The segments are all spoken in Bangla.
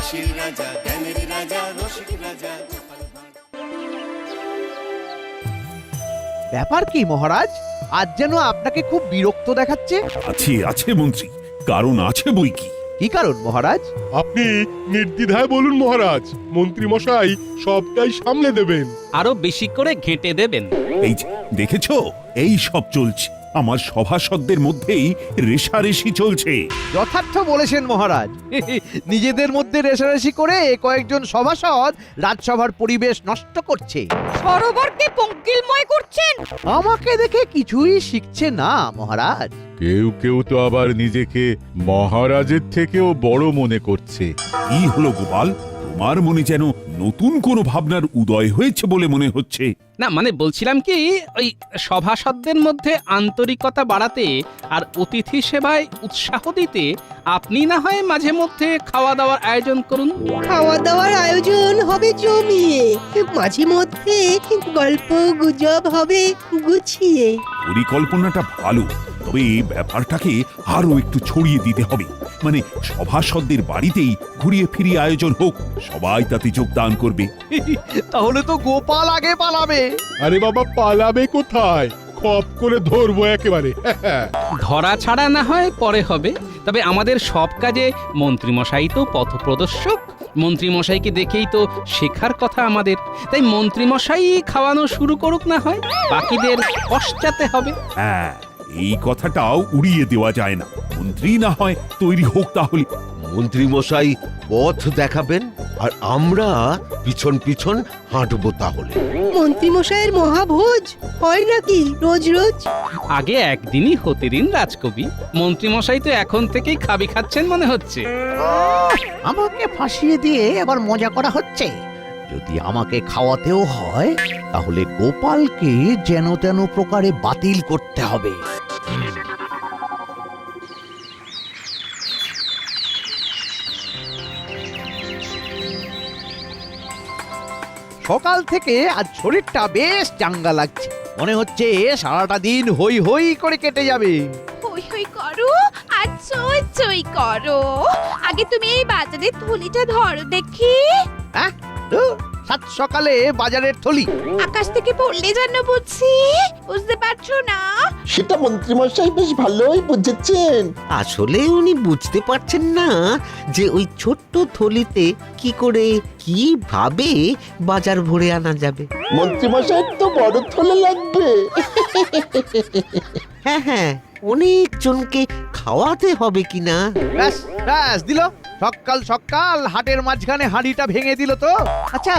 হাসির রাজা, জ্ঞানের রাজা, রসিক রাজা। ব্যাপার কি মহারাজ, আজ যেন আপনাকে খুব বিরক্ত দেখাচ্ছে। আছে আছে মন্ত্রী, কারণ আছে বই কি। কি কারণ মহারাজ? আপনি নির্দ্বিধায় বলুন মহারাজ, মন্ত্রী মশাই সবটাই সামলে দেবেন। আরো বেশি করে ঘেঁটে দেবেন। এই যে দেখেছো, এই সব চলছে, আমার সভাসদদের মধ্যেই রেষারেষি চলছে। যথার্থ বলেছেন মহারাজ। নিজেদের মধ্যে রেষারেষি করে কয়েকজন সভাসদ রাজসভার পরিবেশ নষ্ট করছে। সরোবরকে পঙ্কিলময় করছেন। আমাকে দেখে কিছুই শিখছে না মহারাজ। কেউ কেউ তো আবার নিজেকে মহারাজের থেকেও বড় মনে করছে। কি হলো গোপাল, তোমার মনে যেন নতুন কোনো ভাবনার উদয় হয়েছে বলে মনে হচ্ছে। না মানে বলছিলাম কি, ওই সভাসদদের মধ্যে আন্তরিকতা বাড়াতে আর অতিথি সেবায় উৎসাহ দিতে আপনি না হয় মাঝে মধ্যে খাওয়া দাওয়ার আয়োজন করুন। খাওয়া দাওয়ার আয়োজন হবে জমিয়ে, মাঝে মধ্যে গল্প গুজব হবে গুছিয়ে। পরিকল্পনাটা ভালো, তবে ব্যাপারটাকে আরো একটু ছড়িয়ে দিতে হবে। মানে সভাসদদের বাড়িতেই ঘুরিয়ে ফিরিয়ে আয়োজন হোক, সবাই তাতে যোগদান করবে। তাহলে তো গোপাল আগে পালাবে। আরে বাবা, পালাবে কোথায়? খপ করে ধরবো একেবারে। ধরা ছাড়া না হয় পরে হবে, তবে আমাদের সব কাজে মন্ত্রীমশাই তো পথপ্রদর্শক। মন্ত্রীমশাইকে দেখেই তো শেখার কথা আমাদের। তাই মন্ত্রীমশাই খাওয়ানো শুরু করুক না হয়, বাকিদের পশ্চাতে হবে। হ্যাঁ, এই কথাটাও উড়িয়ে দেওয়া যায় না। মন্ত্রী না হয় তৈরি হোক তাহলে। মন্ত্রী মশাই পথ দেখাবেন আর আমরা পিছন পিছন হাঁটবো তাহলে। মন্ত্রী মশাইয়ের মহাভোজ হয় নাকি রোজ রোজ? আগে একদিনই হতে দিন রাজকবি। মন্ত্রীমশাই তো এখন থেকেই খাবি খাচ্ছেন মনে হচ্ছে। আমাকে ফাঁসিয়ে দিয়ে আবার মজা করা হচ্ছে। যদি আমাকে খাওয়াতেও হয় তাহলে গোপালকে যেন তেন প্রকারে বাতিল করতে হবে। সকাল থেকে আজ শরীরটা বেশ চাঙ্গা লাগছে। মনে হচ্ছে সারাটা দিন হই হই করে কেটে যাবে। হই হই করো আর চই চই করো। আগে তুমি এই বাজারের থলিটা ধরো দেখি। হ্যাঁ, সাত সকালে বাজারের থলি আকাশ থেকে পড়লে যেন বুঝছি, বুঝতে পারছো না? সেটা মন্ত্রীমশাই বেশ ভালোই বুঝেছেন। আসলে উনি বুঝতে পারছেন না যে ওই ছোট্ট থলিতে কি করে কিভাবে বাজার ভরে আনা যাবে। মন্ত্রীমশাই তো বড় থলে লাগবে। হ্যাঁ হ্যাঁ, অনেক জনকে খাওয়াতে হবে কিনা। ব্যাস ব্যাস দিল, সকাল সকাল হাটের মাঝখানে হাঁড়িটা ভেঙে দিল তো। আচ্ছা,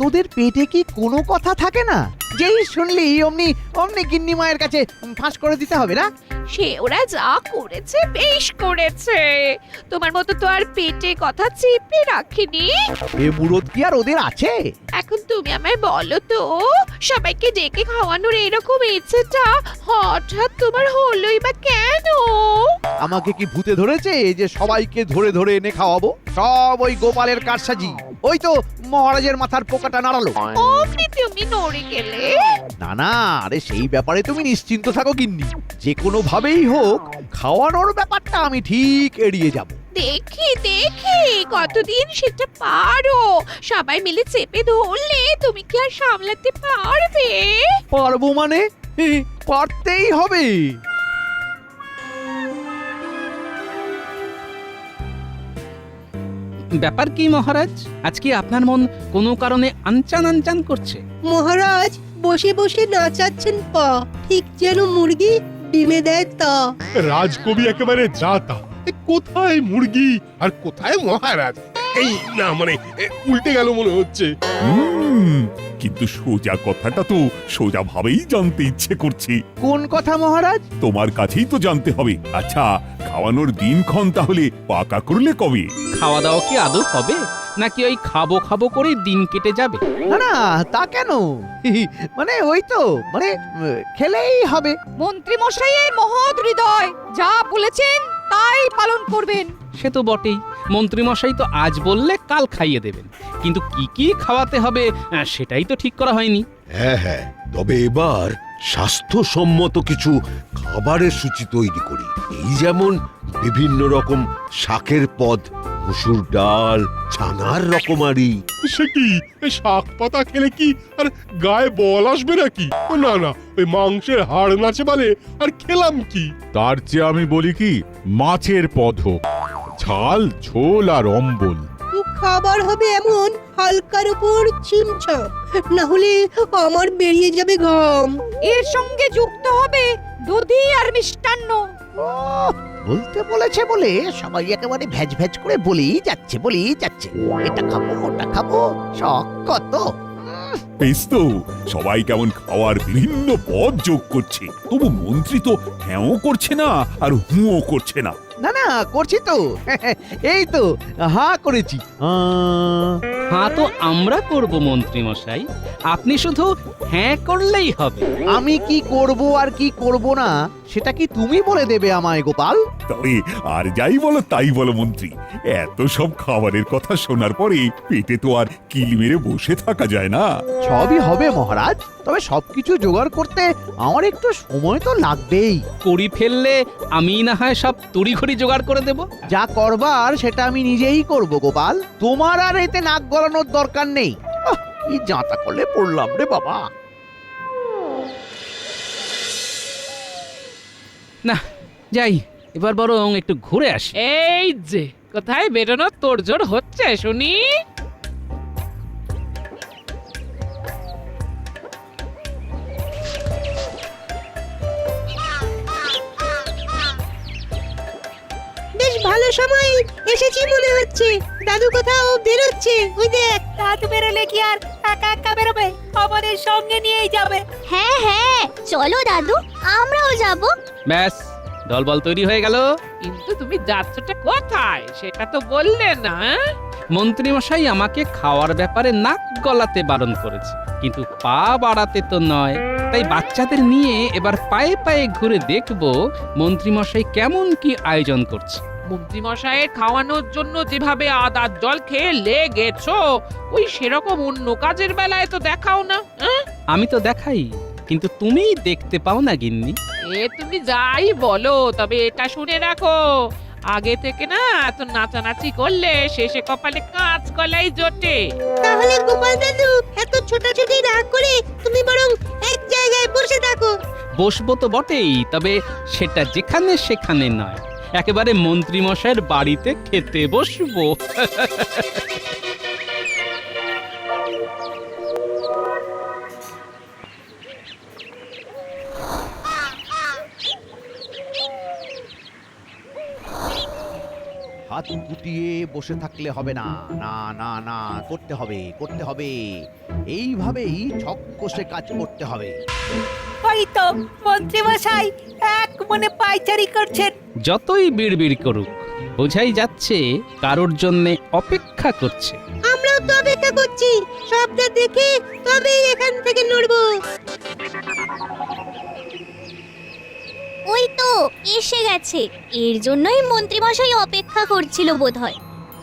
তোদের পেটে কি কোনো কথা থাকে না? যেই শুনলি অমনি অমনি গিন্নি মায়ের কাছে ফাঁস করে দিতে হবে না? সে ওরা যা করেছে বেশ করেছে। তোমার মতো তো আর পেটে কথা চেপে রাখিনি। এ বুড়োদ কি আর ওদের আছে? এখন তুমি আমায় বলো তো, সবাইকে ডেকে খাওয়ানোর এরকম ইচ্ছেটা হঠাৎ তোমার হলোই বা কেন? আমাকে কি ভূতে ধরেছে যে সবাইকে ধরে ধরে এনে খাওয়াবো? সব ওই গোপালের কারসাজি। ওই তো মহারাজের মাথার পোকাটা নাড়ালো। অমনি তুমি নড়ে গেলে। না না, আরে সেই ব্যাপারে তুমি নিশ্চিন্ত থাকো গিন্নি। যে কোনো ভাবেই হোক খাওয়ানোর ব্যাপারটা আমি ঠিক এড়িয়ে যাব। দেখি দেখি কতদিন সেটা পারো। সবাই মিলে চেপে ধরলে তুমি কি আর সামলাতে পারবে? পারবো মানে? পারতেই হবে। ব্যাপার কি মহারাজ, আজকে আপনার মন কোনো কারণে আনচান আনচান করছে? মহারাজ বসে বসে নাচাচ্ছেন পা, ঠিক যেন মুরগি ডিমে দেয় তা। রাজকবি একেবারে যাতা। কোথায় মুরগি আর কোথায় মহারাজ? এই না মানে উল্টে গেল মনে হচ্ছে। কিন্তু সোজা কথাটা তো সোজা ভাবেই জানতে ইচ্ছে করছে। কোন কথা মহারাজ? তোমার কাছেই তো জানতে হবে। আচ্ছা, খাওয়ানোর দিনক্ষণ তাহলে পাকা করলে কবে? খাওয়া দাওয়া কি আদৌ হবে, নাকি ওই খাবো খাবো করে দিন কেটে যাবে? না না, তা কেন? মানে ওই তো মানে খেলেই হবে। মন্ত্রী মশাইয়ের মহৎ হৃদয়, যা বলেছেন তাই পালন করবেন। সে তো বটেই, মন্ত্রীমশাই তো আজ বললে কাল খাইয়ে দেবেন, কিন্তু কি কি খাওয়াতে হবে সেটাই তো ঠিক করা হয়নি। হ্যাঁ হ্যাঁ, তবে এবার স্বাস্থ্যসম্মত কিছু খাবারের সূচি তৈরি করি। এই যেমন বিভিন্ন রকম শাকের পদ, মসুর ডাল ছানার রকমারি। সে কি এই শাক পাতা খেলে কি আর গায়ে বল আসবে নাকি? ও না না, ওই মাংসের হাড় নাচে বলে আর খেলাম কি? তার চেয়ে আমি বলি কি, মাছের পদ হোক, ঝাল ঝোল আর অম্বল। খাবার হবে এমন হালকার উপর চিমচাম, না হলে আমার বেরিয়ে যাবে ঘাম। এর সঙ্গে যুক্ত হবে দধি আর মিষ্টান্ন। বলতে বলেছে বলে সবাই একেবারে ভ্যাজ ভ্যাজ করে বলেই যাচ্ছে এটা খাবো ওটা খাবো, শখ কত। বেশ তো, সবাই কেমন খাওয়ার বিভিন্ন পদ যোগ করছে, তবু মন্ত্রী তো হ্যাঁও করছে না আর হুঁও করছে না। না না, করছি তো। এই তো হা করেছি। হ্যাঁ তো আমরা করব মন্ত্রী মশাই, আপনি শুধু হ্যাঁ করলেই হবে। আমি কি করব আর কি করব না সেটা কি তুমি বলে দেবে আমায় গোপাল? তবে আর যাই বলো তাই বলো মন্ত্রী, এত সব খাবারের কথা শোনার পরে পেটে তো আর কিল মেরে বসে থাকা যায় না। সবই হবে মহারাজ, তবে সবকিছু জোগাড় করতে আমার একটু সময় তো লাগবেই। করি ফেললে আমি না হয় সব তড়িঘড়ি জোগাড় করে দেব। যা করবার সেটা আমি নিজেই করব গোপাল, তোমার আর এতে নাক গলানোর দরকার নেই। কি যাতা করলে পড়লাম রে বাবা। না যাই, এবার বরং একটু ঘুরে আসি। এই যে কোথায় বেরোনোর তোড়জোড় হচ্ছে শুনি? বেশ ভালো সময় এসেছি মনে হচ্ছে। দাদু কোথাও বেরোচ্ছে, ওই দেখ। দাদু বেরোলে কি আর একা একা বেরোবে? আমাদের সঙ্গে নিয়েই যাবে। হ্যাঁ হ্যাঁ, চলো দাদু, আমরাও যাব। ব্যাস, দলবল তৈরি হয়ে গেল। কিন্তু তুমি যাচ্ছটা কোথায় সেটা তো বললে না। মন্ত্রী মশাই আমাকে খাওয়ার ব্যাপারে নাক গলাতে বারণ করেছে, কিন্তু পা বাড়াতে তো নয়। তাই বাচ্চাদের নিয়ে এবার পায়ে পায়ে ঘুরে দেখব মন্ত্রী মশাই কেমন কি আয়োজন করছে। মন্ত্রী মশাইয়ের খাওয়ানোর জন্য যেভাবে আদার জল খেয়ে লেগেছো, ওই সেরকম অন্য কাজের বেলায় তো দেখাও না। আমি তো দেখাই, কিন্তু তুমিই দেখতে পাও না গিন্নি। এ তুমি যাই বলো, তবে এটা শুনে রাখো, আগে থেকে না এত নাচানাচি করলে শেষে কপালে কাঁচ গলাই জোটে। তাহলে গোপাল দাদু এত ছোটাছুটি না করে তুমি বরং এক জায়গায় বসে থাকো। বসবো তো বটেই, তবে সেটা যেখানে সেখানে নয়, একেবারে মন্ত্রী মশাইয়ের বাড়িতে খেতে বসবো। হাত গুটিয়ে বসে থাকলে হবে না, না না না, করতে হবে। এইভাবেই ছক কষে কাজ করতে হবে। ওই তো মন্ত্রী মশাই এক মনে পায়চারি করছেন। যতই বিড়বিড় করুক, বোঝাই যাচ্ছে কারোর জন্যে অপেক্ষা করছে। আমরাও তো অপেক্ষা করছি, সবটা দেখে তবেই এখান থেকে নড়বো। ওই তো এসে গেছে, এর জন্যই মন্ত্রীমশাই অপেক্ষা করছিল বোধহয়।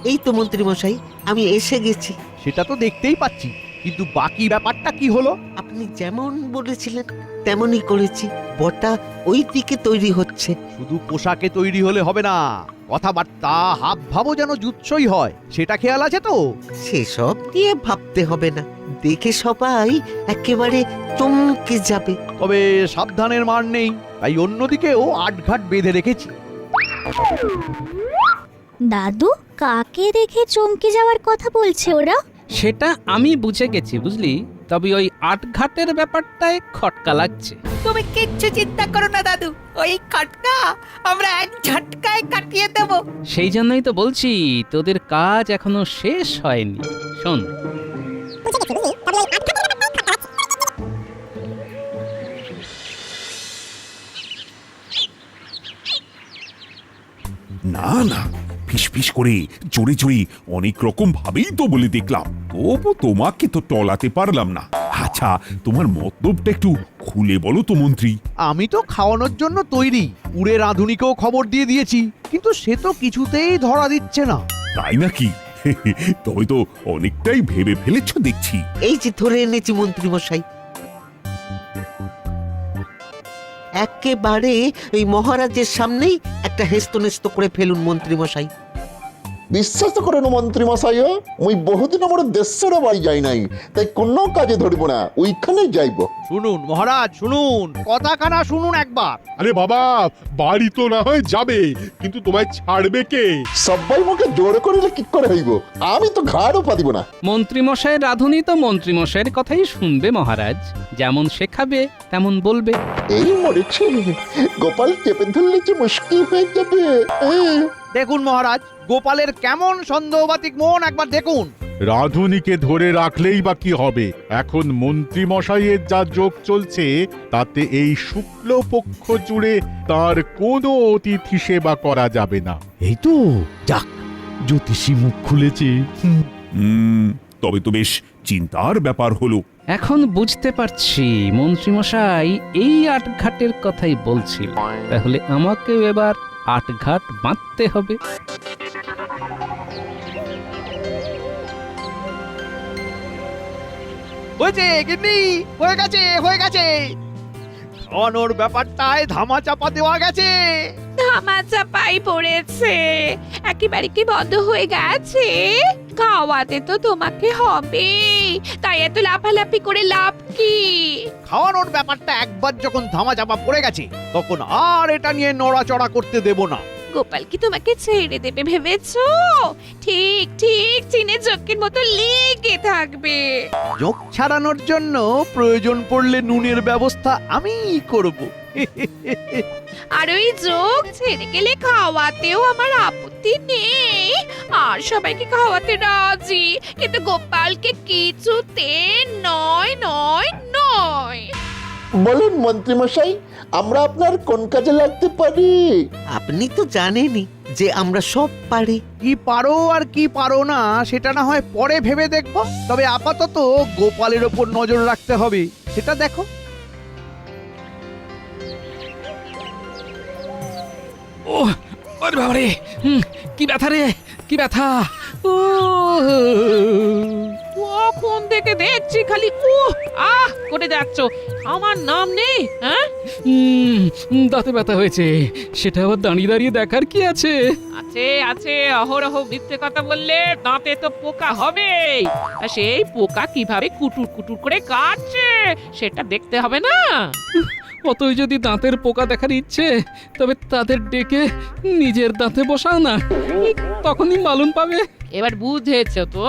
এই তো মন্ত্রী মশাই, আমি এসে গেছি। সেটা তো দেখতেই পাচ্ছি, কিন্তু বাকি ব্যাপারটা কি হলো? আপনি যেমন বলেছিলেন তেমনই করেছি। বটা ওই দিকে তৈরি হচ্ছে। শুধু পোশাকে তৈরি হলে হবে না, কথাবার্তা হাব ভাবও যেন জুৎসই হয়, সেটা খেয়াল আছে তো? সেসব নিয়ে ভাবতে হবে না, দেখে সবাই একেবারে চমকে যাবে। তবে সাবধানের মার নেই, তাই অন্যদিকেও আটঘাট বেঁধে রেখেছি। দাদু, কাকে দেখে চমকে যাওয়ার কথা বলছে ওরা? সেটা আমি বুঝে গেছি বুঝলি, তবে ওই আটঘাটের ব্যাপারটায় খটকা লাগছে। তুমি কিচ্ছু চিন্তা করো না দাদু, ওই খটকা আমরা এক ঝটকায় কাটিয়ে দেব। সেই জন্যই তো বলছি তোদের কাজ এখনো শেষ হয়নি। শোন, না না, ফিস করে জোরে জোরে অনেক রকম ভাবেই তো বলে দেখলাম, তবু তোমাকে তো টলাতে পারলাম না। আচ্ছা, তোমার মতলবটা একটু খুলে বলো তো মন্ত্রী। আমি তো খাওয়ানোর জন্য তৈরি, উড়ে রাঁধুনিকেও খবর দিয়ে দিয়েছি, কিন্তু সে তো কিছুতেই ধরা দিচ্ছে না। তাই নাকি? তবে তো অনেকটাই ভেবে ফেলেছ দেখছি। এই যে ধরে এনেছি মন্ত্রী মশাই। একেবারে ওই মহারাজের সামনেই একটা হেস্তনেস্ত করে ফেলুন মন্ত্রী মশাই। বিশ্বাস করেন মন্ত্রী মশাইও মুই বহুদিন আমার দেশের বাড়ি যাই নাই, তাই কোনো কাজে ধরিব না, ওইখানে যাইব। শুনুন মহারাজ শুনুন, কথাখানা শুনুন একবার। আরে বাবা, বাড়ি তো না হয় যাবে, কিন্তু তোমায় ছাড়বে কে? সবাই মুখে জোরে করিলে কি করে হইব? আমি তো ঘাড়ও পাতিব না। মন্ত্রীমশাইয়ের রাঁধুনি তো মন্ত্রীমশাইয়ের কথাই শুনবে মহারাজ, যেমন শেখাবে তেমন বলবে। এই মরেছে, গোপাল চেপে ধরলে যে মুশকিল হয়ে যাবে। দেখুন মহারাজ, গোপালের কেমন সন্দেহবাতিক মন একবার দেখুন। রাধুনিকে ধরে রাখলেই বা কি হবে? এখন মন্ত্রী মশাইয়ের যা যোগ চলছে তাতে এই শুক্লপক্ষ জুড়ে তার কোনো অতিথি সেবা করা যাবে না। এই তো যাক, জ্যোতিষী মুখ খুলেছে। তবে তো বেশ চিন্তার ব্যাপার হলো। এখন বুঝতে পারছি মন্ত্রীমশাই এই আটঘাটের কথাই বলছিল। তাহলে আমাকেও এবার আটঘাট বাঁধতে হবে। হয়েছে গিন্নি, হয়ে গেছে হয়ে গেছে। খাওয়ানোর ব্যাপারটায় ধামা চাপা দেওয়া গেছে। ধামা চাপাই পড়েছে, একেবারে কি বন্ধ হয়ে গেছে? খাওয়াতে তো তোমাকে হবে, তাই এত লাফালাফি করে লাভ কি? খাওয়ানোর ব্যাপারটা একবার যখন ধামা চাপা পড়ে গেছে তখন আর এটা নিয়ে নড়াচড়া করতে দেব না। গোপাল কি তোমাকে ছেড়ে দেবে ভেবেছো? ঠিক ঠিক চিনে চোখের মতো লেগে থাকবে। যোগ ছাড়ানোর জন্য প্রয়োজন পড়লে নুনের ব্যবস্থা আমিই করব। আর ওই যোগ ছেড়ে গেলে খাওয়াতেও আমার আপত্তি নেই, আর সবাইকে খাওয়াতে রাজি, কিন্তু গোপালকে কিছুতে নয় নয় নয়। বলুন মন্ত্রী মশাই, আমরা আপনার কোন কাজে লাগতে পারি? আপনি তো জানেনই যে আমরা সব পারি। কি পারো আর কি পারো না সেটা না হয় পরে ভেবে দেখব, তবে আপাতত গোপালের ওপর নজর রাখতে হবে, সেটা দেখো। ও ওরে বাবা রে, কি ব্যথা রে, কি ব্যথা! কখন থেকে দেখছি খালি আহ করে যাচ্ছ, আমার নাম নেই? হ্যাঁ, দাঁতে ব্যথা হয়েছে, সেটা আবার দাঁড়িয়ে দাঁড়িয়ে দেখার কি আছে? আছে আছে, অহরহ মিথ্যে কথা বললে দাঁতে তো পোকা হবে, আর সেই পোকা কিভাবে কুটুর কুটুর করে কাটছে সেটা দেখতে হবে না? অতই যদি দাঁতের পোকা দেখার ইচ্ছে, তবে তাদের ডেকে নিজের দাঁতে বসাও না, তখনই মালুম পাবে। এবার বুঝেছো তো?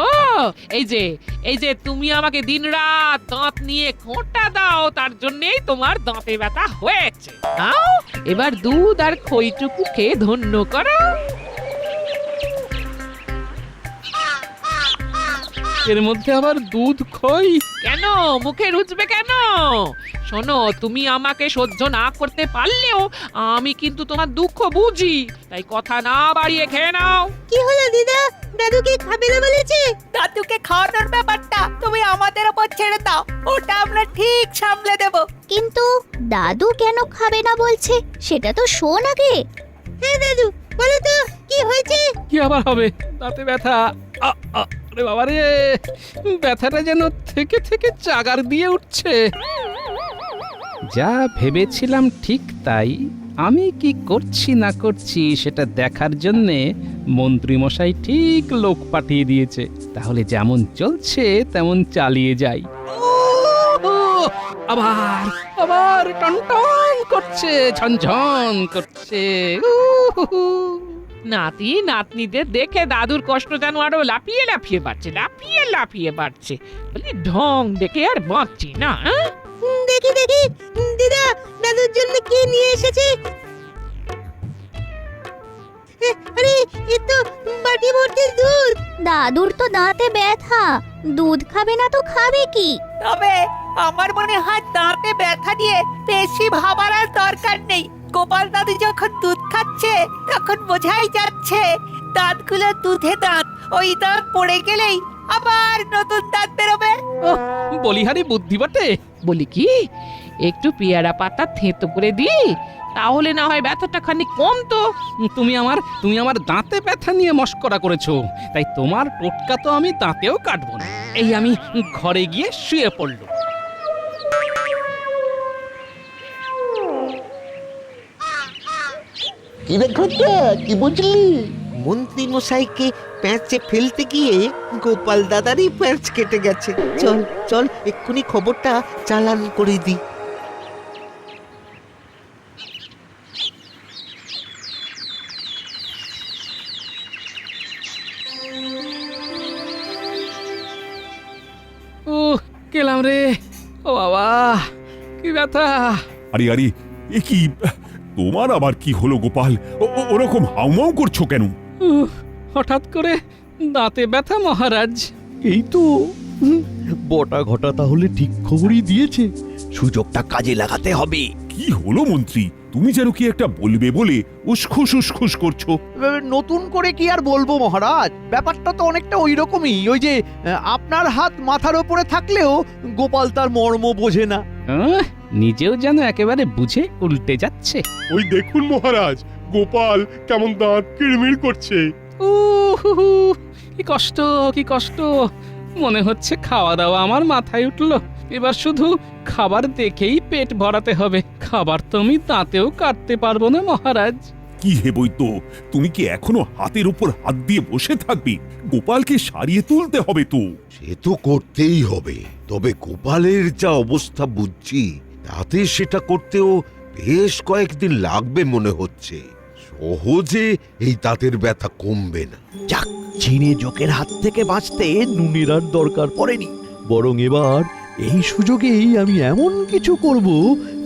এই যে তুমি আমাকে দিনরাত দাঁত নিয়ে খোঁটা দাও, তার জন্যই তোমার দাঁতে ব্যথা হয়েছে। নাও এবার দুধ আর খইটুকু খেয়ে ধন্য করো। এর মধ্যে আবার দুধ খই? কেন মুখে রুচবে কেন? শোনো, তুমি আমাকে সহ্য না করতে পারলেও আমি কিন্তু তোমার দুঃখ বুঝি, তাই কথা না বাড়িয়ে খেয়ে নাও। কি হলো দিদা, দাদুকে খাবে না বলেছে? দাদুকে খাওয়ানোর ব্যাপারটা তুমি আমাদের উপর ছেড়ে দাও, ওটা আমরা ঠিক সামলে দেব। কিন্তু দাদু কেন খাবে না বলছে সেটা তো শোন আগে। হ্যাঁ দাদু, বলো তো কি হয়েছে? কি আবার হবে? দাঁতে ব্যথা। আরে বাবা রে, ব্যথাটা যেন থেকে থেকে চাগার দিয়ে উঠছে। যা ভেবেছিলাম ঠিক তাই। আমি কি করছি না করছি সেটা দেখার জন্যে মন্ত্রীমশাই ঠিক লোক পাঠিয়ে দিয়েছে। তাহলে যেমন চলছে তেমন চালিয়ে যাই। আবার আবার টনটন করছে, ঝনঝন করছে। নাতি নাতনিদের দেখে দাদুর কষ্ট যেন আরো লাফিয়ে লাফিয়ে বাড়ছে, লাফিয়ে লাফিয়ে বাড়ছে। বলি ঢং দেখে আর বাঁচছি না। দেখি দেখি দিদা, দাদুর জন্য কি নিয়ে এসেছে? আরে এ তো বাটি ভর্তি দুধ। দাদুর তো দাঁতে ব্যথা, দুধ খাবে না তো খাবে কি? তবে আমার মনে হয় দাঁতে ব্যথা দিয়ে বেশি ভাবার আর দরকার নেই। গোপাল দাদু যখন দুধ খাচ্ছে তখন বোঝাই যাচ্ছে দাঁতগুলো দুধে দাঁত, ওই দাঁত পড়ে গেলেই আবার নতুন দাঁত বেরোবে। বলিহারি বুদ্ধি বটে। বলি কি, একটু পেয়ারা পাতা থেঁতো করে দিই, তাহলে না হয় ব্যথাটা খানিক কমতো। তুমি আমার দাঁতে ব্যথা নিয়ে মস্করা করেছো, তাই তোমার টোটকা তো আমি দাঁতেও কাটবো না। এই আমি ঘরে গিয়ে শুয়ে পড়লো। কি রে ঘটা, কি বুঝলি? মন্ত্রী মশাইকে প্যাঁচে ফেলতে গিয়ে গোপাল দাদারই প্যাঁচ কেটে গেছে। চল চল এক্ষুনি খবরটা চালান করে দি। গেলাম রে, ও বাবা কি ব্যথা। আরে আরে, এ কি, তোমার আবার কি হলো গোপাল? ওরকম হাউমাউ করছো কেন? হঠাৎ করে দাঁতে ব্যথা মহারাজ। এই তো বটা ঘটা তাহলে ঠিক খবরই দিয়েছে, সুযোগটা কাজে লাগাতে হবে। কি হলো মন্ত্রী, তুমি যেন কি একটা বলবে বলে উসখুস উসখুস করছো। নতুন করে কি আর বলবো মহারাজ, ব্যাপারটা তো অনেকটা ওই রকমই। ওই যে আপনার হাত মাথার ওপরে থাকলেও গোপাল তার মর্ম বোঝে না। নিজেও যেন একেবারে বুঝে উল্টে যাচ্ছে। ওই দেখুন মহারাজ, গোপাল কেমন দাঁত কিড়মিড় করছে। কি কষ্ট, কি কষ্ট। মনে হচ্ছে খাওয়া দাওয়া আমার মাথায় উঠলো। এবার শুধু খাবার দেখেই পেট ভরাতে হবে, খাবার তো আমি দাঁতেও কাটতে পারবো না মহারাজ। কি হে বৈদ্য, তুমি কি এখনো হাতের উপর হাত দিয়ে বসে থাকবে? গোপালকে সারিয়ে তুলতে হবে তো। সে তো করতেই হবে, তবে গোপালের যা অবস্থা বুঝছি তাতে সেটা করতেও বেশ কয়েকদিন লাগবে মনে হচ্ছে। সহজে এই দাঁতের ব্যথা কমবে না। যাক, চিনে জোকের হাত থেকে বাঁচতে নুনের আর দরকার পড়েনি, বরং এবার এই সুযোগেই আমি এমন কিছু করব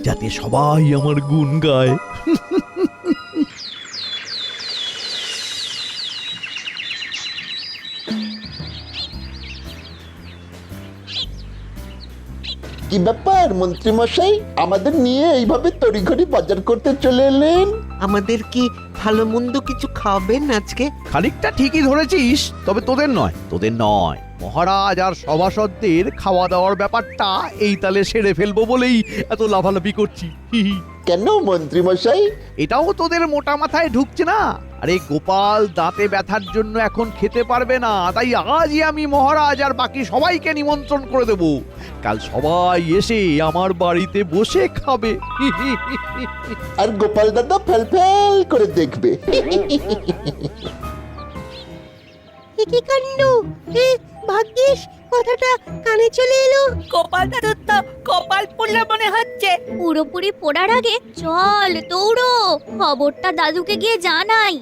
যাতে সবাই আমার গুণ গায়। কি ব্যাপার মন্ত্রী মশাই, আমাদের নিয়ে এইভাবে তড়িঘড়ি বাজার করতে চলে এলেন? আমাদের কি ভালো মন্দ কিছু খাবেন আজকে? খানিকটা ঠিকই ধরেছিস, তবে তোদের নয়। মহারাজ আর সভাসদদের খাওয়া দাওয়ার ব্যাপারটা এই তালে সেরে ফেলবো বলেই এত লাফালাফি করছি। কেন মন্ত্রী মশাই? এটাও তোদের মোটা মাথায় ঢুকছে না? আরে গোপাল দাঁতে ব্যথার জন্য এখন খেতে পারবে না, তাই আজই আমি মহারাজ আর বাকি সবাইকে নিমন্ত্রণ করে দেব। কাল সবাই এসে আমার বাড়িতে বসে খাবে। আর গোপাল দাদা ফেল ফেল করে দেখবে। কি কাণ্ড! ভাগ্যিস কথাটা কানে চলে এলো। গোপাল দাদুর তো কপাল পুড়লো মনে হচ্ছে। পুরোপুরি পড়ার আগে চল দৌড়ো, খবরটা দাদুকে গিয়ে জানাই।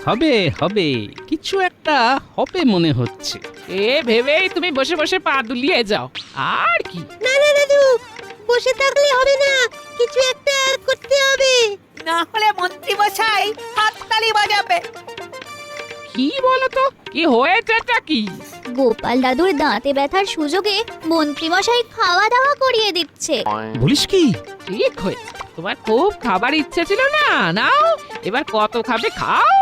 হবে হবে, কিছু একটা হবে মনে হচ্ছে। এ ভেবেই তুমি বসে বসে পা দুলিয়ে যাও, আর কি। না না দাদু, বসে থাকলে হবে না, কিছু একটা করতে হবে। না হলে মন্ত্রী মশাই হাততালি বাজাবে। কি বলো তো, কি হয়েছেটা কি? গোপাল দাদুর দাঁতে ব্যথার সুযোগে মন্ত্রীমশাই খাওয়া দাওয়া করিয়ে দিচ্ছে। বলিস কি? ঠিক হয়েছে, তোমার খুব খাবার ইচ্ছে ছিল না, নাও এবার কত খাবে খাও।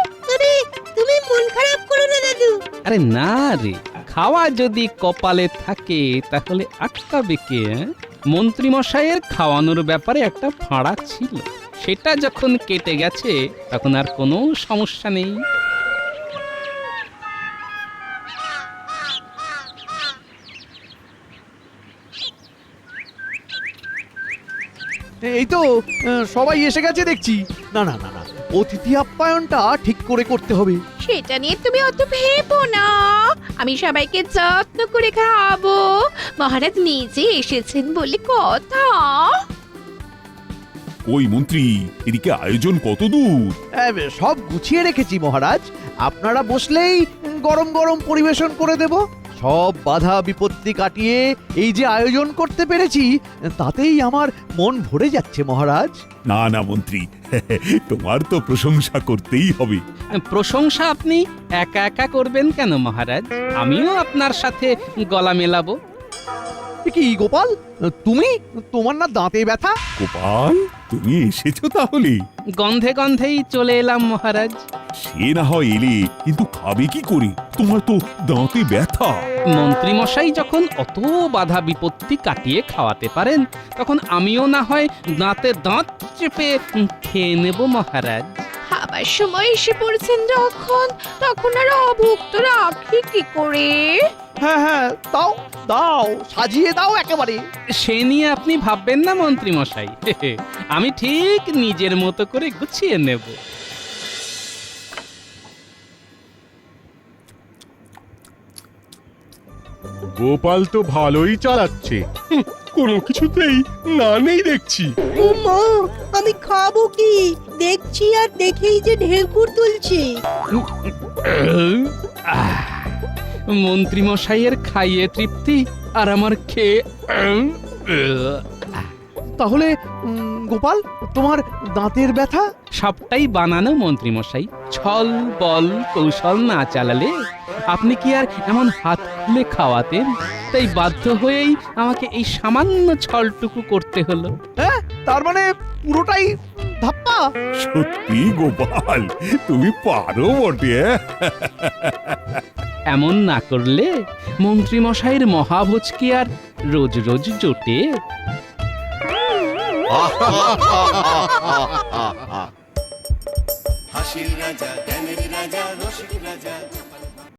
তুমি মন খারাপ করো না দাদু। আরে না রে, খাওয়া যদি কপালে থাকে তাহলে আটকাবে কে? মন্ত্রী মশাইয়ের খাওয়ানোর ব্যাপারে একটা ফাঁড়া ছিল, সেটা যখন কেটে গেছে তখন আর কোনো সমস্যা নেই। এই তো সবাই এসে গেছে দেখছি। না, অতিথি আপ্যায়নটা ঠিক করে করতে হবে। সেটা নিয়ে তুমি অত ভেবো না, আমি সবাইকে যত্ন করে খাওয়াবো। মহারাজ নিজে এসেছেন বলে কথা। ওই মন্ত্রী, এদিকে আয়োজন কত দূর? সব গুছিয়ে রেখেছি মহারাজ, আপনারা বসলেই গরম গরম পরিবেশন করে দেব। সব বাধা বিপত্তি কাটিয়ে এই যে আয়োজন করতে পেরেছি, তাতেই আমার মন ভরে যাচ্ছে মহারাজ। না না মন্ত্রী, তোমার তো প্রশংসা করতেই হবে। প্রশংসা আপনি একা একা করবেন কেন মহারাজ? আমিও আপনার সাথে গলা মেলাবো। কি গোপাল, তোমার না দাঁতে ব্যথা? গোপাল, তুমি এসেছো তাহলে? গন্ধে গন্ধেই চলে এলাম মহারাজ। সে না হয় এলে, কিন্তু খাবে কি করে? তোমার তো দাঁতে ব্যথা। মন্ত্রী মশাই যখন অত বাধা বিপত্তি কাটিয়ে খাওয়াতে পারেন, তখন আমিও না হয় দাঁতে দাঁত চেপে খেয়ে নেব মহারাজ। খাবার সময় এসে পড়ছেন যখন, তখন আর অভুক্ত রাখি কি করে? হ্যাঁ হ্যাঁ, দাও দাও, সাজিয়ে দাও একেবারে। সে নিয়ে আপনি ভাববেন না মন্ত্রী মশাই, আমি ঠিক নিজের মতো করে গুছিয়ে নেব। গোপাল তো ভালোই চালাচ্ছে। কোনো কিছুতেই না নেই দেখছি। ও মা, আমি খাবো কি? দেখছি আর দেখেই যে ঢেকুর তুলছি। মন্ত্রী মশাইয়ের খাইয়ে তৃপ্তি আর আমার খেয়ে তাহলে গোপাল, তোমার দাঁতের ব্যথা? সবটাই বানানো মন্ত্রী মশাই। ছল বল কৌশল না চালালে আপনি কি আর এমন হাত খুলে খাওয়াতেন? তাই বাধ্য হয়েই আমাকে এই সামান্য ছলটুকু করতে হলো। হ্যাঁ, তার মানে পুরোটাই ধাপ্পা। সত্যি গোপাল, তুমি পারো বটে। এমন না করলে মন্ত্রী মশাইয়ের মহাভোজ কি আর রোজ রোজ জোটে? হাসির রাজা জ্ঞানের রাজা রসিক রাজা